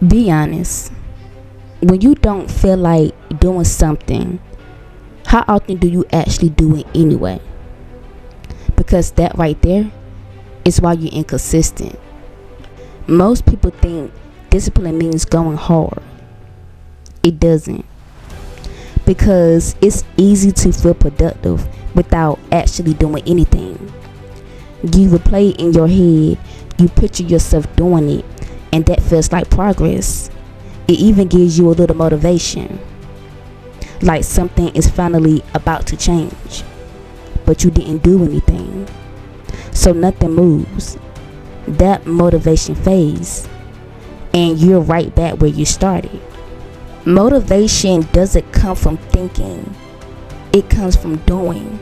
Be honest. When you don't feel like doing something, how often do you actually do it anyway? Because that right there is why you're inconsistent. Most people think discipline means going hard. It doesn't. Because it's easy to feel productive without actually doing anything. You replay it in your head, you picture yourself doing it, and that feels like progress. It even gives you a little motivation, like something is finally about to change, but you didn't do anything, so nothing moves. That motivation fades, and you're right back where you started. Motivation doesn't come from thinking, it comes from doing,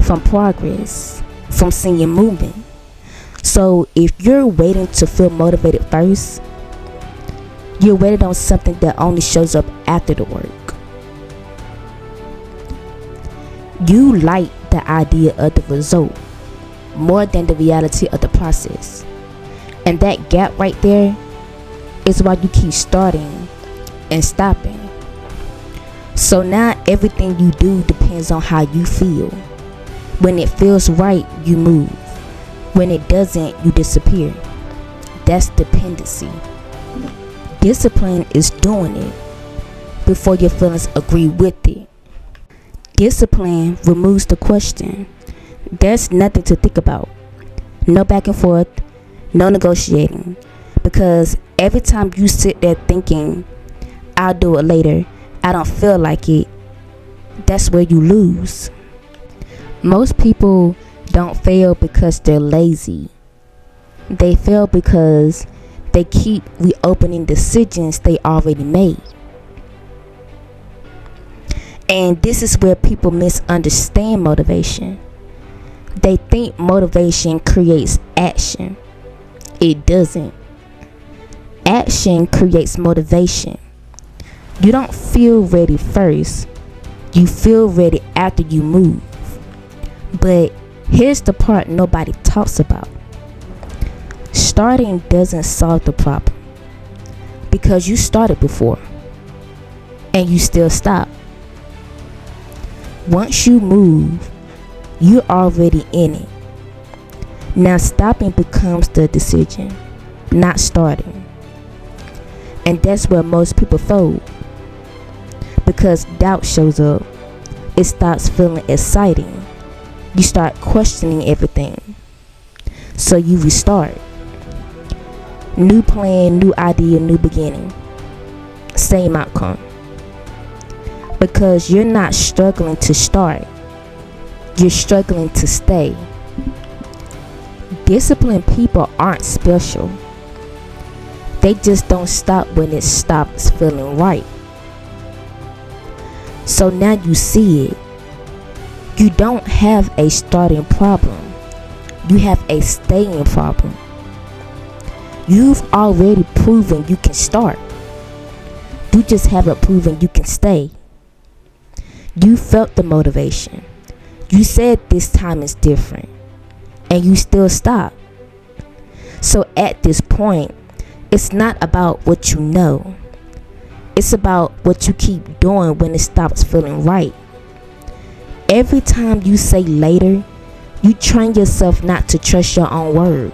from progress, from seeing movement. So if you're waiting to feel motivated first, you're waiting on something that only shows up after the work. You like the idea of the result more than the reality of the process. And that gap right there is why you keep starting and stopping. So now everything you do depends on how you feel. When it feels right, you move. When it doesn't, you disappear. That's dependency. Discipline is doing it before your feelings agree with it. Discipline removes the question. There's nothing to think about. No back and forth, no negotiating. Because every time you sit there thinking, I'll do it later, I don't feel like it, that's where you lose. Most people don't fail because they're lazy. They fail because they keep reopening decisions they already made. And this is where people misunderstand motivation. They think motivation creates action. It doesn't. Action creates motivation. You don't feel ready first. You feel ready after you move. But here's the part nobody talks about. Starting doesn't solve the problem, because you started before and you still stop. Once you move, you're already in it. Now stopping becomes the decision, not starting. And that's where most people fold, because doubt shows up. It starts feeling exciting. You start questioning everything. So you restart. New plan, new idea, new beginning. Same outcome. Because you're not struggling to start. You're struggling to stay. Disciplined people aren't special. They just don't stop when it stops feeling right. So now you see it. You don't have a starting problem. You have a staying problem. You've already proven you can start. You just haven't proven you can stay. You felt the motivation. You said this time is different. And you still stop. So at this point, it's not about what you know. It's about what you keep doing when it stops feeling right. Every time you say later, you train yourself not to trust your own word.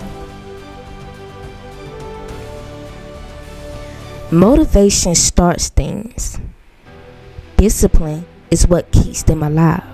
Motivation starts things. Discipline is what keeps them alive.